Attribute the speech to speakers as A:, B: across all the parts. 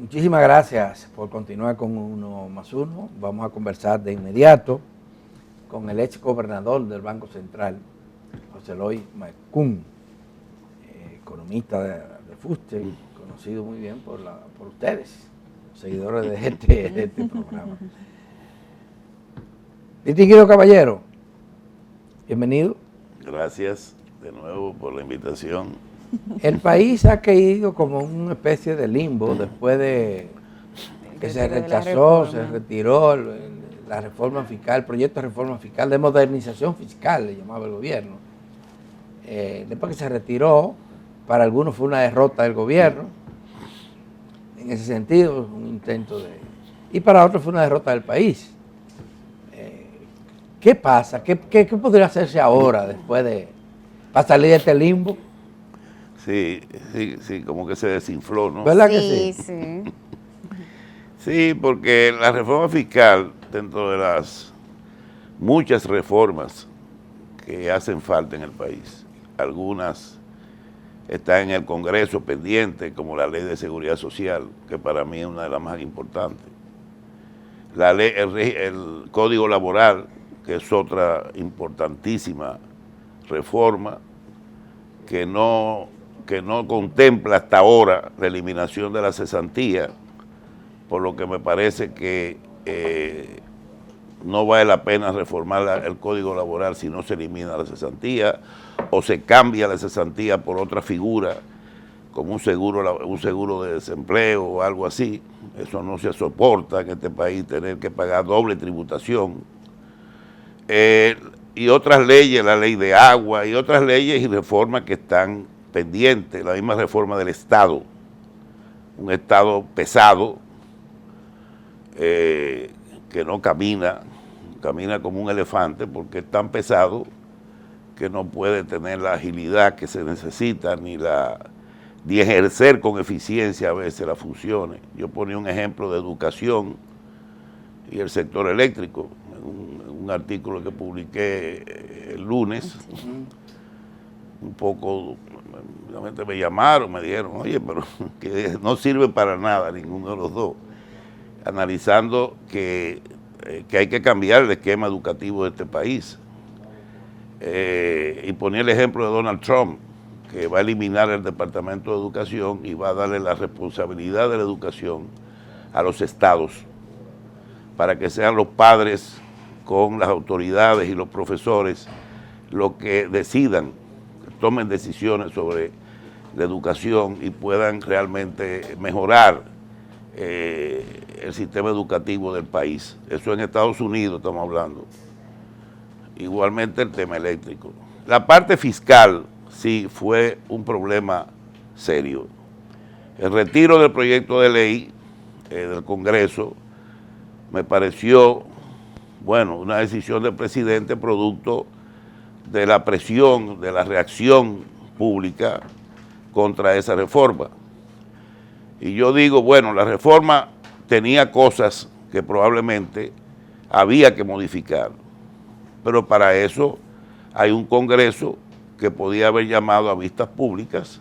A: Muchísimas gracias por continuar con Uno más Uno. Vamos a conversar de inmediato con el ex gobernador del Banco Central, José Eloy Macún, economista de Fuste, conocido muy bien por ustedes, seguidores de este programa. Distinguido caballero, bienvenido.
B: Gracias de nuevo por la invitación.
A: El país ha caído como una especie de limbo después de que se rechazó, se retiró la reforma fiscal, el proyecto de reforma fiscal, de modernización fiscal, le llamaba el gobierno. Después que se retiró, para algunos fue una derrota del gobierno, en ese sentido, un intento de... Y para otros fue una derrota del país. ¿Qué pasa? ¿Qué podría hacerse ahora, después de... para salir de este limbo?
B: Sí, como que se desinfló, ¿no?
A: ¿Verdad que
C: sí?
A: sí?
B: Sí, porque la reforma fiscal, dentro de las muchas reformas que hacen falta en el país, algunas están en el Congreso pendiente, como la Ley de Seguridad Social, que para mí es una de las más importantes. La ley, el Código Laboral, que es otra importantísima reforma, que no contempla hasta ahora la eliminación de la cesantía, por lo que me parece que no vale la pena reformar el Código Laboral si no se elimina la cesantía o se cambia la cesantía por otra figura, como un seguro de desempleo o algo así. Eso no se soporta en este país, tener que pagar doble tributación. Y otras leyes, la ley de agua y otras leyes y reformas que están pendientes, la misma reforma del Estado, un Estado pesado, que no camina como un elefante porque es tan pesado que no puede tener la agilidad que se necesita ni ejercer con eficiencia a veces las funciones. Yo ponía un ejemplo de educación y el sector eléctrico, un artículo que publiqué el lunes, un poco, la gente me llamaron, me dijeron, oye, pero que no sirve para nada ninguno de los dos, analizando que hay que cambiar el esquema educativo de este país. Y ponía el ejemplo de Donald Trump, que va a eliminar el Departamento de Educación y va a darle la responsabilidad de la educación a los estados, para que sean los padres con las autoridades y los profesores los que decidan, tomen decisiones sobre la educación y puedan realmente mejorar el sistema educativo del país. Eso en Estados Unidos estamos hablando. Igualmente el tema eléctrico. La parte fiscal sí fue un problema serio. El retiro del proyecto de ley del Congreso me pareció, bueno, una decisión del presidente producto de la presión, de la reacción pública contra esa reforma. Y yo digo, bueno, la reforma tenía cosas que probablemente había que modificar, pero para eso hay un Congreso que podía haber llamado a vistas públicas,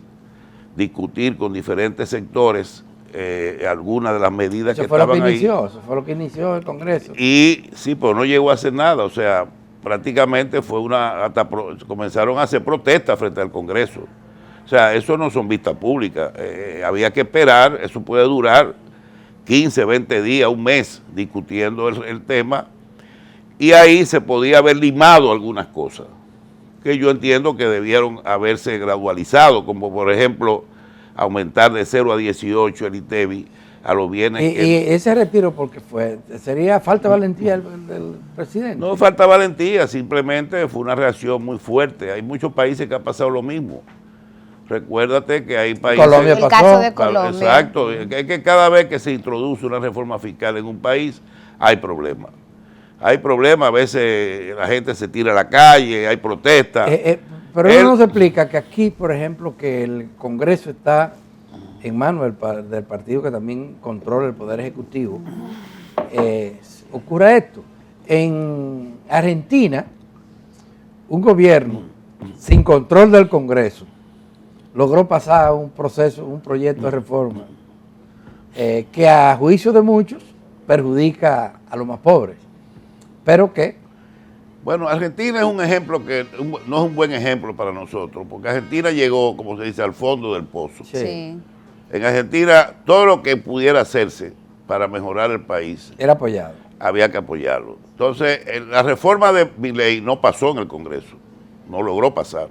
B: discutir con diferentes sectores algunas de las medidas que estaban ahí.
A: Eso fue lo que inició el Congreso.
B: Y sí, pues no llegó a hacer nada, o sea, prácticamente fue comenzaron a hacer protestas frente al Congreso. O sea, eso no son vistas públicas, había que esperar, eso puede durar 15, 20 días, un mes discutiendo el tema, y ahí se podía haber limado algunas cosas, que yo entiendo que debieron haberse gradualizado, como por ejemplo, aumentar de 0 a 18 el ITEVI a los bienes.
A: ¿Y ese retiro porque sería falta de valentía del presidente?
B: No falta valentía, simplemente fue una reacción muy fuerte. Hay muchos países que ha pasado lo mismo. Recuérdate que hay países...
A: Colombia pasó.
C: El caso de Colombia.
B: Exacto, es que cada vez que se introduce una reforma fiscal en un país, hay problemas. Hay problemas, a veces la gente se tira a la calle, hay protestas.
A: Pero eso nos explica que aquí, por ejemplo, que el Congreso está en manos del partido que también controla el Poder Ejecutivo. Ocurre esto. En Argentina, un gobierno sin control del Congreso logró pasar un proyecto de reforma que a juicio de muchos perjudica a los más pobres, pero que...
B: Bueno, Argentina es un ejemplo que no es un buen ejemplo para nosotros, porque Argentina llegó, como se dice, al fondo del pozo.
C: Sí.
B: En Argentina, todo lo que pudiera hacerse para mejorar el país
A: era apoyado.
B: Había que apoyarlo. Entonces, la reforma de Milei no pasó en el Congreso, no logró pasar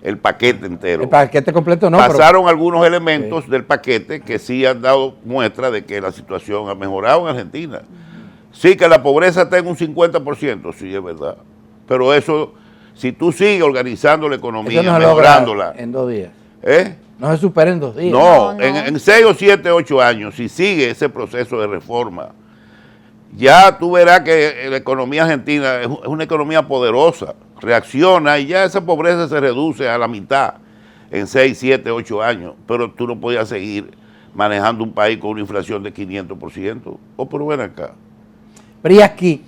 B: el paquete entero.
A: El paquete completo no.
B: Pasaron algunos elementos del paquete que sí han dado muestra de que la situación ha mejorado en Argentina. Sí, que la pobreza está en un 50%, sí, es verdad. Pero eso, si tú sigues organizando la economía,
A: eso no
B: mejorándola.
A: En 2 días.
B: No
A: se supera en 2 días.
B: No, en 6 o 7, 8 años, si sigue ese proceso de reforma, ya tú verás que la economía argentina es una economía poderosa, reacciona y ya esa pobreza se reduce a la mitad en 6, 7, 8 años. Pero tú no podías seguir manejando un país con una inflación de 500%. Pero ven acá.
A: Pero y aquí,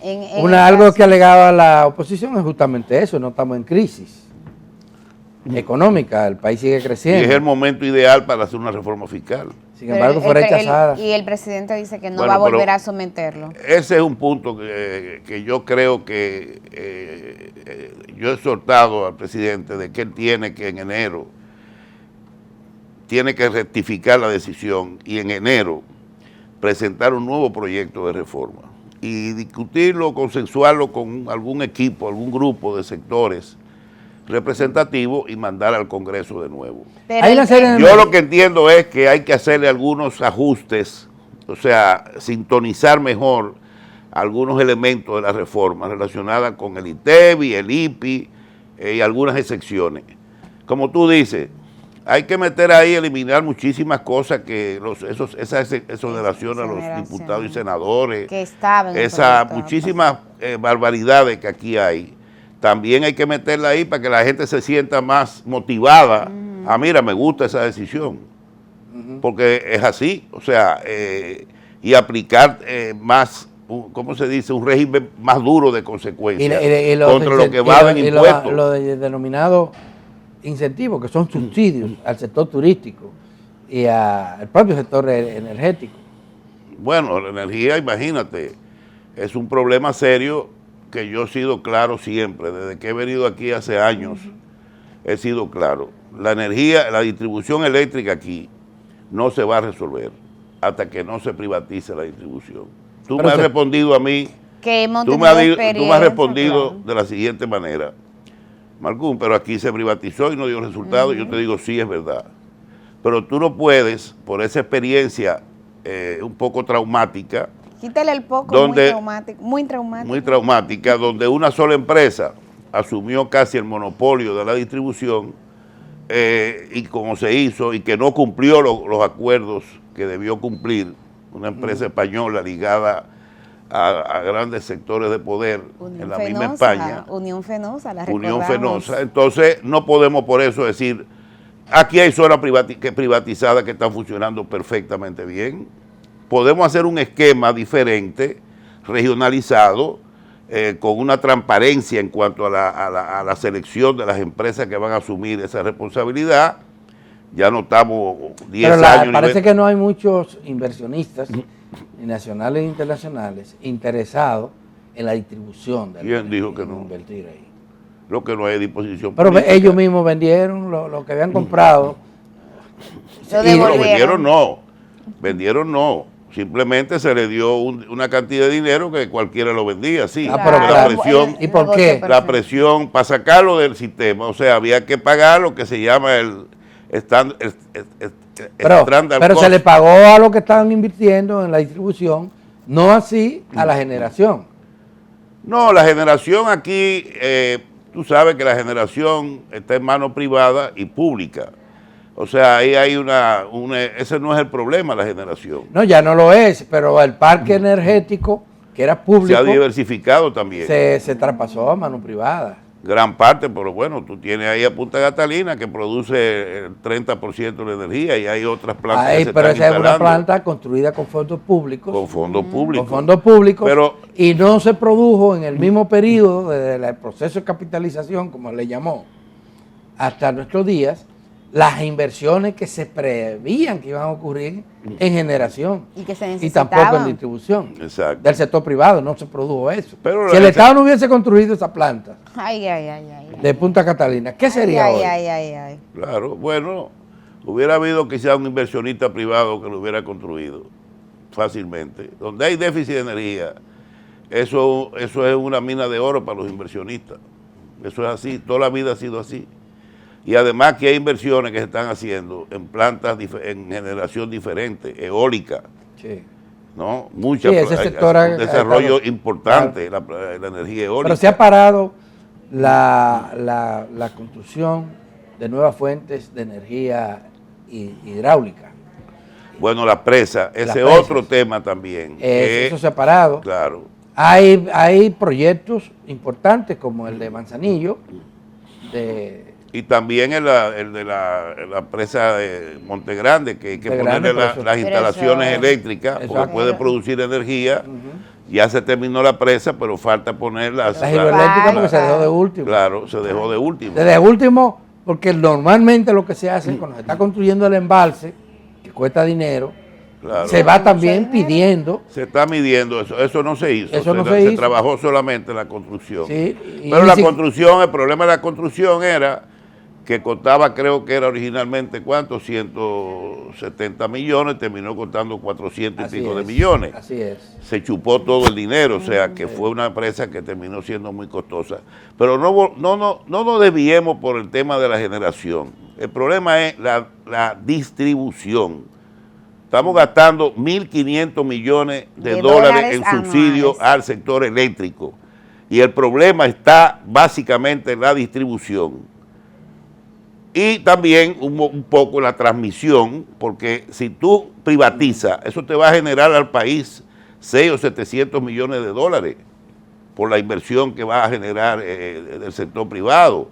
A: algo que alegaba la oposición es justamente eso, no estamos en crisis económica, el país sigue creciendo.
B: Y es el momento ideal para hacer una reforma fiscal.
A: Sin embargo, fue rechazada.
C: Y el presidente dice que no va a volver a someterlo.
B: Ese es un punto que yo creo que yo he exhortado al presidente de que él tiene que en enero, tiene que rectificar la decisión y en enero presentar un nuevo proyecto de reforma y discutirlo, consensuarlo con algún equipo, algún grupo de sectores representativos y mandar al Congreso de nuevo. Yo lo que entiendo es que hay que hacerle algunos ajustes, o sea, sintonizar mejor algunos elementos de la reforma relacionadas con el ITEBI, el IPI y algunas excepciones. Como tú dices, hay que meter ahí, eliminar muchísimas cosas que esa exoneración a los diputados y senadores,
C: que estaban
B: muchísimas barbaridades que aquí hay. También hay que meterla ahí para que la gente se sienta más motivada. Mira, me gusta esa decisión. Porque es así, o sea, y aplicar más, ¿cómo se dice? Un régimen más duro de consecuencias contra lo que va en impuestos.
A: Lo denominado incentivos, que son subsidios al sector turístico y al propio sector energético.
B: Bueno, la energía, imagínate, es un problema serio que yo he sido claro siempre, desde que he venido aquí hace años, he sido claro. La energía, la distribución eléctrica aquí no se va a resolver hasta que no se privatice la distribución. Tú me has respondido a mí, tú me has respondido de la siguiente manera. Malcún, pero aquí se privatizó y no dio resultados. Yo te digo, sí, es verdad. Pero tú no puedes, por esa experiencia un poco traumática,
C: quítale el poco, muy traumática,
B: donde una sola empresa asumió casi el monopolio de la distribución y como se hizo y que no cumplió los acuerdos que debió cumplir, una empresa española ligada a grandes sectores de poder en la misma España.
C: Unión Fenosa, la recordamos.
B: Unión Fenosa. Entonces no podemos por eso decir, aquí hay zonas privatizadas que están funcionando perfectamente bien. Podemos hacer un esquema diferente, regionalizado, con una transparencia en cuanto a la selección de las empresas que van a asumir esa responsabilidad. Ya no estamos 10 años.
A: Parece que no hay muchos inversionistas, ni nacionales ni internacionales, interesados en la distribución de
B: ¿Quién dijo que no?
A: Invertir ahí.
B: Lo que no hay disposición
A: pero
B: política.
A: Ellos mismos vendieron lo que habían comprado.
B: Vendieron no. Simplemente se le dio una cantidad de dinero que cualquiera lo vendía, sí.
A: Pero
B: la presión,
A: ¿y por qué?
B: La presión para sacarlo del sistema, o sea, había que pagar lo que se llama el
A: pero se le pagó a los que estaban invirtiendo en la distribución, no así a la generación.
B: No, la generación aquí, tú sabes que la generación está en manos privadas y públicas. O sea, ahí hay ese no es el problema, la generación.
A: No, ya no lo es, pero el parque energético, que era público,
B: se ha diversificado también.
A: Se traspasó a mano privada.
B: Gran parte, pero bueno, tú tienes ahí a Punta Catalina que produce el 30% de la energía y hay otras plantas que se
A: pero
B: están
A: esa es una
B: instalando.
A: planta construida con fondos públicos.
B: Con fondos públicos.
A: Con fondos públicos.
B: Pero,
A: y no se produjo en el mismo periodo del proceso de capitalización, como le llamó, hasta nuestros días, las inversiones que se prevían que iban a ocurrir en generación
C: y que se
A: y tampoco en distribución.
B: Exacto.
A: Del sector privado no se produjo eso.
B: Pero
A: si el Estado no hubiese construido esa planta
C: de
A: Punta Catalina, ¿qué sería hoy?
B: Claro, bueno, hubiera habido quizás un inversionista privado que lo hubiera construido fácilmente. Donde hay déficit de energía, eso es una mina de oro para los inversionistas. Eso es así, toda la vida ha sido así. Y además que hay inversiones que se están haciendo en plantas en generación diferente, eólica,
A: sí,
B: ¿no? Muchas,
A: sí, ese sector
B: un desarrollo importante, la energía eólica.
A: Pero se ha parado la construcción de nuevas fuentes de energía hidráulica.
B: Bueno, la presa, ese es otro tema también.
A: Eso se ha parado.
B: Claro.
A: Hay proyectos importantes como el de Manzanillo,
B: y también el de la presa de Monte Grande, que hay que ponerle las instalaciones eléctricas, porque puede producir energía. Ya se terminó la presa, pero falta poner la
A: hidroeléctrica porque se dejó de último.
B: Claro, se dejó de último.
A: De último, porque normalmente lo que se hace cuando se está construyendo el embalse, que cuesta dinero, claro, se va también pidiendo.
B: Se está midiendo eso. Eso no se hizo. Se trabajó solamente en la construcción. Sí, pero la construcción, el problema de la construcción era que costaba, creo que era originalmente, ¿cuánto? 170 millones, terminó costando 400 y pico de millones.
A: Así es.
B: Se chupó todo el dinero, o sea que fue una empresa que terminó siendo muy costosa. Pero no nos desviemos por el tema de la generación. El problema es la distribución. Estamos gastando 1.500 millones de dólares en subsidios al sector eléctrico. Y el problema está básicamente en la distribución. Y también un poco la transmisión, porque si tú privatizas, eso te va a generar al país 600 o 700 millones de dólares por la inversión que va a generar del sector privado.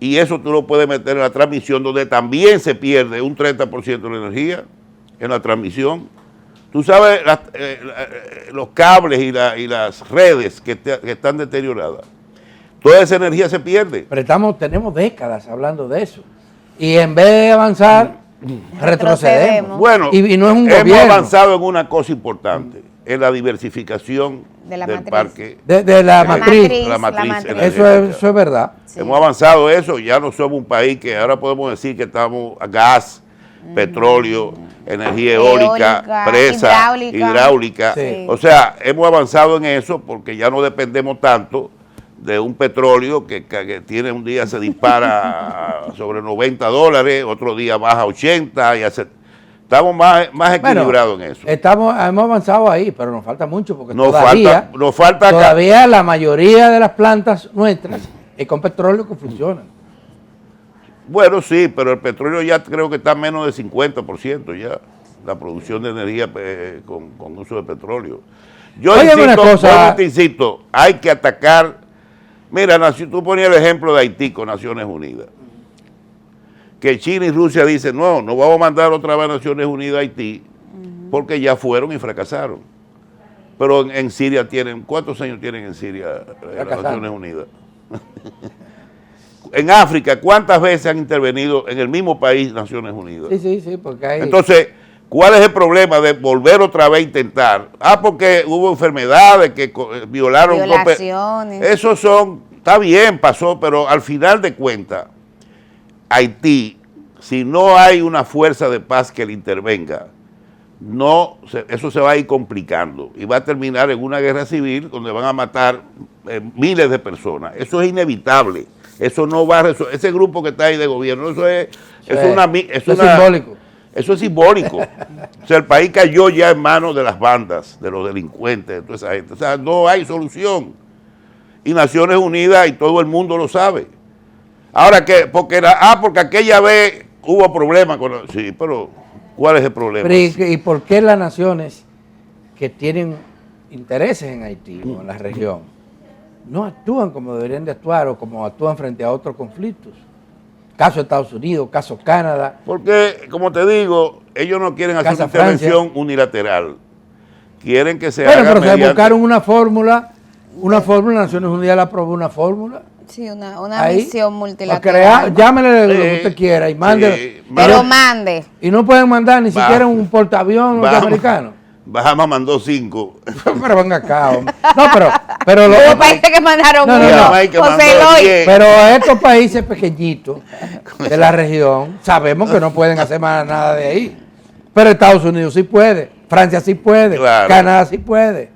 B: Y eso tú lo puedes meter en la transmisión, donde también se pierde un 30% de la energía en la transmisión. Tú sabes los cables y las redes que están deterioradas. Toda esa energía se pierde.
A: Pero tenemos décadas hablando de eso. Y en vez de avanzar, retrocedemos.
B: Bueno,
A: y no es un
B: hemos
A: gobierno.
B: avanzado en una cosa importante, en la diversificación del parque.
A: De la matriz.
B: Eso
A: es verdad.
B: Sí. Hemos avanzado eso, ya no somos un país que ahora podemos decir que estamos a gas, petróleo, energía eólica, presa, hidráulica. Sí. O sea, hemos avanzado en eso porque ya no dependemos tanto de un petróleo que tiene un día se dispara sobre $90, otro día baja a 80, estamos más equilibrados en eso.
A: Hemos avanzado ahí, pero nos falta mucho porque
B: nos falta
A: todavía la mayoría de las plantas nuestras es con petróleo que funcionan.
B: Bueno, sí, pero el petróleo ya creo que está menos del 50% ya, la producción de energía con uso de petróleo. Yo te insisto, hay que atacar. Mira, tú ponías el ejemplo de Haití con Naciones Unidas. Que China y Rusia dicen, no vamos a mandar otra vez a Naciones Unidas a Haití, porque ya fueron y fracasaron. Pero en Siria ¿cuántos años tienen en Siria las Naciones Unidas? En África, ¿cuántas veces han intervenido en el mismo país Naciones Unidas?
A: Sí, porque hay...
B: Entonces, ¿cuál es el problema de volver otra vez a intentar? Porque hubo enfermedades que violaron...
C: Violaciones.
B: Está bien, pasó, pero al final de cuentas, Haití, si no hay una fuerza de paz que le intervenga, eso se va a ir complicando y va a terminar en una guerra civil donde van a matar miles de personas. Eso es inevitable. Eso no va a resolver. Ese grupo que está ahí de gobierno, eso es
A: simbólico.
B: Eso es simbólico. O sea, el país cayó ya en manos de las bandas, de los delincuentes, de toda esa gente. O sea, no hay solución. Y Naciones Unidas y todo el mundo lo sabe. Ahora porque aquella vez hubo problemas con... Sí, pero ¿cuál es el problema?
A: ¿Y por qué las naciones que tienen intereses en Haití o en la región no actúan como deberían de actuar o como actúan frente a otros conflictos? Caso Estados Unidos, caso Canadá.
B: Porque, como te digo, ellos no quieren hacer una intervención unilateral. Quieren que se haga
A: pero se buscaron una fórmula, Naciones Unidas la aprobó una fórmula.
C: Sí, una
A: ahí,
C: misión multilateral.
A: Llámele lo que usted quiera y mande.
C: Pero mande.
A: Y no pueden mandar ni siquiera un portaavión norteamericano.
B: Bahamas mandó 5.
A: Pero venga acá, hombre. No, pero
C: los países que mandaron
A: pero estos países pequeñitos de la región sabemos que no pueden hacer más nada de ahí. Pero Estados Unidos sí puede, Francia sí puede, claro. Canadá sí puede,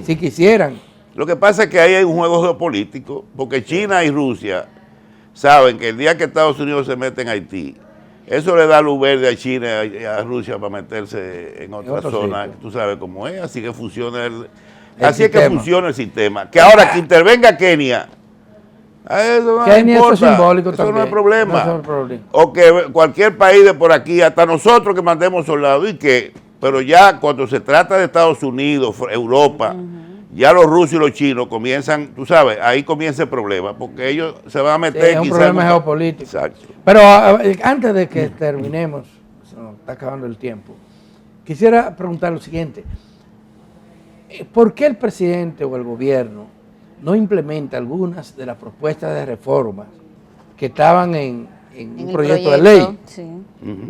A: si quisieran.
B: Lo que pasa es que ahí hay un juego geopolítico, porque China y Rusia saben que el día que Estados Unidos se mete en Haití, eso le da luz verde a China y a Rusia para meterse en otra zona, tú sabes cómo es, así que funciona así es que funciona el sistema. Que ahora que intervenga Kenia, eso
A: Kenia no importa, es simbólico
B: eso
A: también.
B: No es problema.
A: No es problema.
B: O que cualquier país de por aquí, hasta nosotros que mandemos soldados, y que, pero ya cuando se trata de Estados Unidos, Europa, ya los rusos y los chinos comienzan, tú sabes, ahí comienza el problema, porque ellos se van a meter...
A: Sí, es un problema geopolítico.
B: Exacto.
A: Pero antes de que terminemos, se nos está acabando el tiempo, quisiera preguntar lo siguiente. ¿Por qué el presidente o el gobierno no implementa algunas de las propuestas de reformas que estaban en un proyecto de ley?
C: Sí.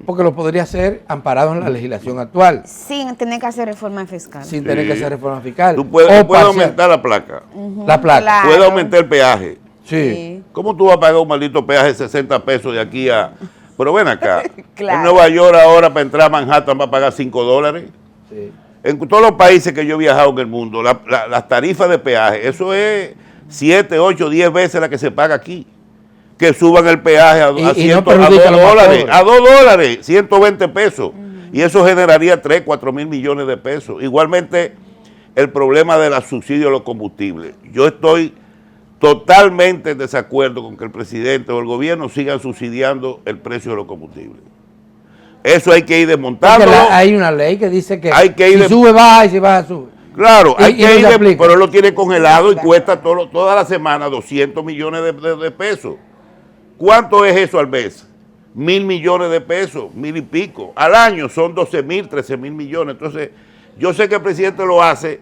A: Porque lo podría hacer amparado en la legislación actual.
C: Sin tener que hacer reforma fiscal.
A: Sin tener que hacer reforma fiscal.
B: Tú puedes aumentar la placa.
A: La placa.
C: Claro.
B: Puedes aumentar el peaje.
A: Sí.
B: ¿Cómo tú vas a pagar un maldito peaje de 60 pesos de aquí a...? Pero ven acá.
C: Claro.
B: En Nueva York ahora para entrar a Manhattan va a pagar $5.
A: Sí.
B: En todos los países que yo he viajado en el mundo, las tarifas de peaje, eso es 7, 8, 10 veces la que se paga aquí. Que suban el peaje a $2, a $2, 120 pesos. Y eso generaría 3, 4 mil millones de pesos. Igualmente, el problema de los subsidios a los combustibles. Yo estoy totalmente en desacuerdo con que el presidente o el gobierno sigan subsidiando el precio de los combustibles. Eso hay que ir desmontándolo.
A: Hay una ley que dice que,
B: si
A: sube, baja, y si baja, sube.
B: Claro, hay que ir pero él lo tiene congelado y cuesta toda la semana 200 millones de pesos. ¿Cuánto es eso al mes? 1.000 millones de pesos, 1.000 y pico. Al año son 12.000, 13.000 millones. Entonces, yo sé que el presidente lo hace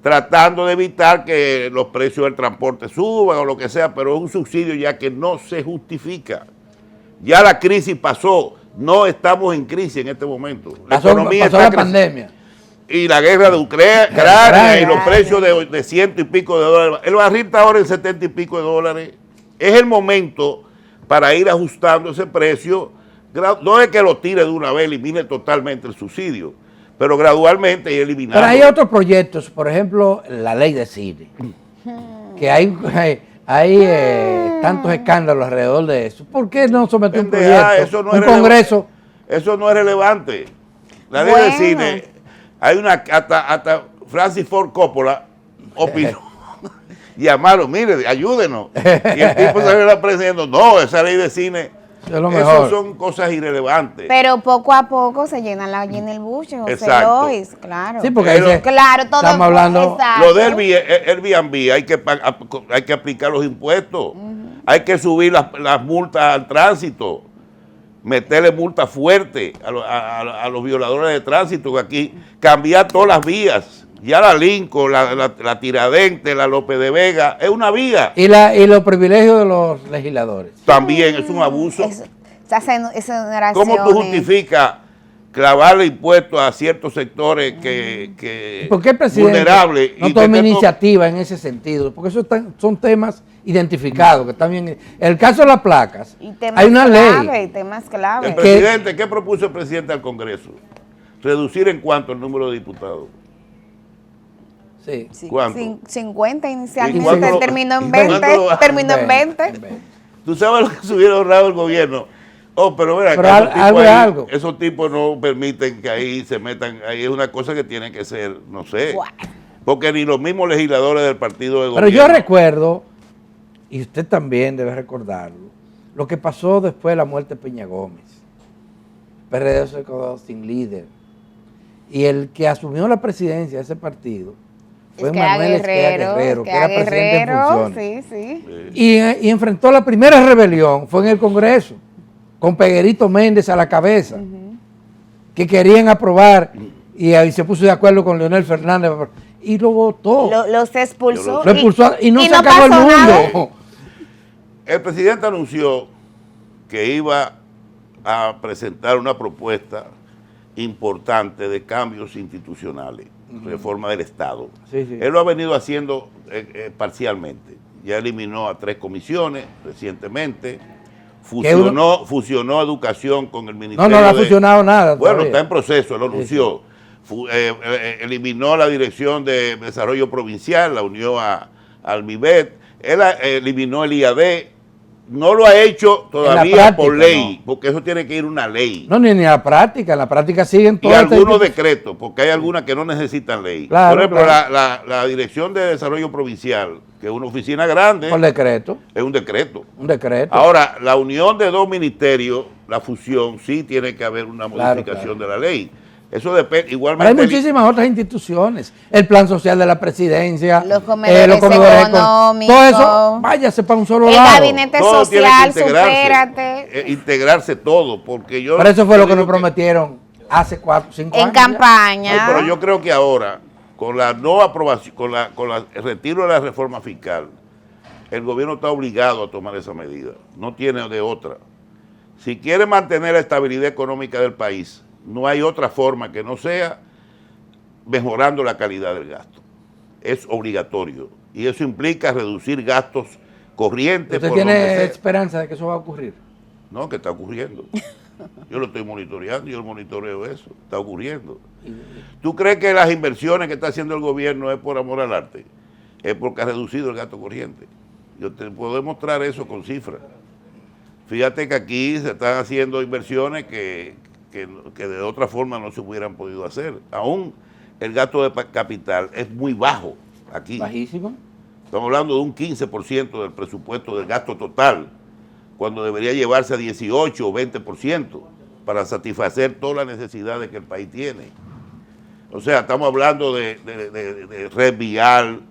B: tratando de evitar que los precios del transporte suban o lo que sea, pero es un subsidio ya que no se justifica. Ya la crisis pasó, no estamos en crisis en este momento. La economía
A: pasó
B: está
A: la pandemia.
B: Y la guerra de Ucrania y los precios de ciento y pico de dólares. El barril está ahora en 70 y pico de dólares. Es el momento para ir ajustando ese precio. No es que lo tire de una vez, elimine totalmente el subsidio, pero gradualmente y eliminarlo.
A: Pero hay otros proyectos, por ejemplo, la ley de cine, que hay tantos escándalos alrededor de eso. ¿Por qué no somete un proyecto, un congreso?
B: Eso no es relevante. La ley de cine, hay hasta Francis Ford Coppola opinó. Llamaron, mire, ayúdenos. Y el tipo salió a la prensa diciendo, no, esa ley de cine, eso son cosas irrelevantes.
C: Pero poco a poco se llena la gallina el buche, José Lois, claro.
A: Sí, porque
C: claro, todo
A: estamos hablando.
B: Lo del Airbnb, hay que aplicar los impuestos, hay que subir las multas al tránsito, meterle multas fuertes a los violadores de tránsito, que aquí cambiar todas las vías. Ya la Lincoln, la Tiradentes, la López de Vega, es una vía.
A: Y los privilegios de los legisladores.
B: También es un abuso.
C: ¿Cómo
B: tú justificas clavarle impuestos a ciertos sectores que
A: ¿por qué el presidente
B: vulnerables?
A: No toma iniciativa en ese sentido? Porque esos son temas identificados, que están bien. En el caso de las placas, hay una ley.
C: Temas clave.
B: El presidente, ¿qué propuso el presidente al Congreso? Reducir en cuánto el número de diputados.
A: Sí.
B: ¿Cuánto?
C: 50 inicialmente, terminó en 20.
B: ¿Tú sabes lo que se hubiera ahorrado el gobierno? Pero
A: algo.
B: Esos tipos no permiten que ahí se metan, ahí es una cosa que tiene que ser, no sé, porque ni los mismos legisladores del partido de gobierno.
A: Pero yo recuerdo, y usted también debe recordarlo, lo que pasó después de la muerte de Peña Gómez. El PRD se quedó sin líder. Y el que asumió la presidencia de ese partido fue Manuel Guerrero, que era presidente en funciones. Y enfrentó la primera rebelión, fue en el Congreso, con Peguerito Méndez a la cabeza, que querían aprobar, y ahí se puso de acuerdo con Leonel Fernández, y lo votó.
C: Los expulsó.
A: Lo expulsó y no se acabó el mundo.
B: El presidente anunció que iba a presentar una propuesta importante de cambios institucionales, reforma del Estado.
A: Sí, sí.
B: Él lo ha venido haciendo parcialmente. Ya eliminó a 3 comisiones recientemente, fusionó educación con el Ministerio.
A: No ha fusionado nada.
B: Bueno,
A: todavía
B: está en proceso, lo anunció. Sí. Eliminó la Dirección de Desarrollo Provincial, la unió al MIBET. Él eliminó el IAD. No lo ha hecho todavía práctica, por ley, no. Porque eso tiene que ir una ley.
A: No, ni en la práctica siguen
B: todos. Y algunos decretos, porque hay algunas que no necesitan ley. Claro, por ejemplo, claro. la Dirección de Desarrollo Provincial, que es una oficina grande.
A: Por decreto.
B: Es un decreto.
A: Un decreto.
B: Ahora, la unión de 2 ministerios, la fusión, sí tiene que haber una modificación de la ley. Eso depende, igualmente.
A: Pero hay muchísimas otras instituciones, el plan social de la presidencia,
C: los comedores económicos,
A: todo eso, váyase para un solo lado.
C: El gabinete todo social, supérate.
B: Integrarse todo, porque yo...
A: Pero eso fue lo que nos prometieron hace 4 o 5 años.
C: En campaña.
B: Ay, pero yo creo que ahora, con la no aprobación, con el retiro de la reforma fiscal, el gobierno está obligado a tomar esa medida, no tiene de otra. Si quiere mantener la estabilidad económica del país, no hay otra forma que no sea mejorando la calidad del gasto. Es obligatorio. Y eso implica reducir gastos corrientes.
A: ¿Usted tiene esperanza de que eso va a ocurrir?
B: No, que está ocurriendo. Yo lo estoy monitoreando, yo monitoreo eso. Está ocurriendo. ¿Tú crees que las inversiones que está haciendo el gobierno es por amor al arte? Es porque ha reducido el gasto corriente. Yo te puedo demostrar eso con cifras. Fíjate que aquí se están haciendo inversiones que de otra forma no se hubieran podido hacer. Aún el gasto de capital es muy bajo aquí.
A: Bajísimo.
B: Estamos hablando de un 15% del presupuesto del gasto total, cuando debería llevarse a 18 o 20% para satisfacer todas las necesidades que el país tiene. O sea, estamos hablando de red vial,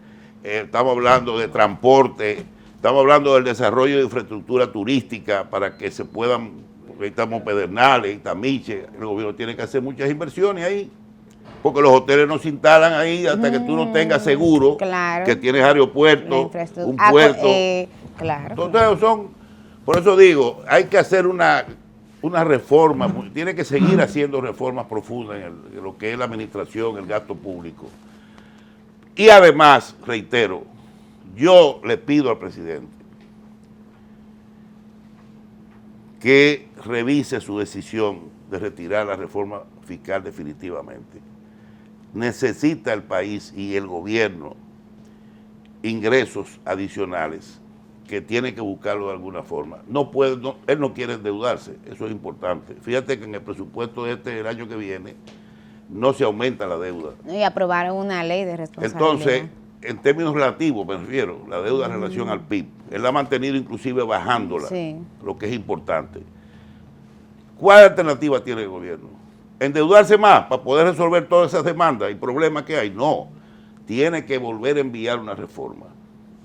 B: estamos hablando de transporte, estamos hablando del desarrollo de infraestructura turística para que se puedan... Ahí estamos Pedernales, Tamiche, el gobierno tiene que hacer muchas inversiones ahí, porque los hoteles no se instalan ahí hasta que tú no tengas seguro,
C: claro,
B: que tienes aeropuerto, un puerto.
C: Claro.
B: Entonces por eso digo, hay que hacer una reforma, tiene que seguir haciendo reformas profundas en lo que es la administración, el gasto público. Y además, reitero, yo le pido al presidente que revise su decisión de retirar la reforma fiscal definitivamente. Necesita el país y el gobierno ingresos adicionales que tiene que buscarlo de alguna forma. Él no quiere endeudarse, eso es importante. Fíjate que en el presupuesto del año que viene no se aumenta la deuda.
C: Y aprobaron una ley de responsabilidad.
B: Entonces, en términos relativos, me refiero, la deuda en relación al PIB, él la ha mantenido inclusive bajándola, sí, lo que es importante. ¿Cuál alternativa tiene el gobierno? ¿Endeudarse más para poder resolver todas esas demandas y problemas que hay? No, tiene que volver a enviar una reforma,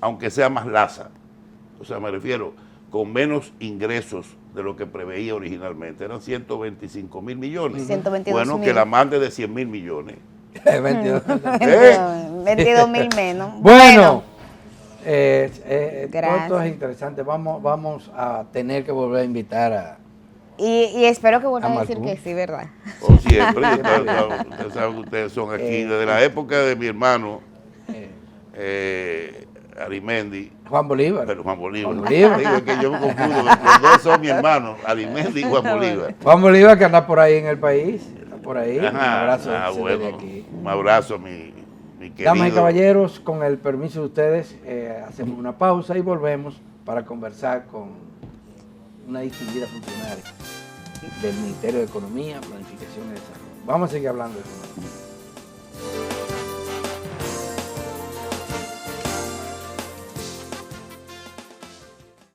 B: aunque sea más laxa. O sea, me refiero, con menos ingresos de lo que preveía originalmente. Eran 125 mil millones.
C: 122
B: bueno, que la mande de 100 mil millones.
C: 22 mil menos.
A: Bueno, todo es interesante. Vamos a tener que volver a invitar a...
C: Y espero que vuelvan a decir que sí, ¿verdad?
B: O siempre. Ustedes saben que ustedes son aquí desde la época de mi hermano Arimendi.
A: Juan Bolívar.
B: Pero Juan Bolívar. Digo que yo me confundo. Los dos son mi hermano, Arimendi y Juan Bolívar.
A: Juan Bolívar, que anda por ahí en el país. Está por ahí.
B: Ajá,
A: un abrazo.
B: Bueno, aquí. Un abrazo, mi querido.
A: Damas y caballeros, con el permiso de ustedes, hacemos una pausa y volvemos para conversar con una distinguida funcionaria del Ministerio de Economía, Planificación y Desarrollo. Vamos a seguir hablando de eso.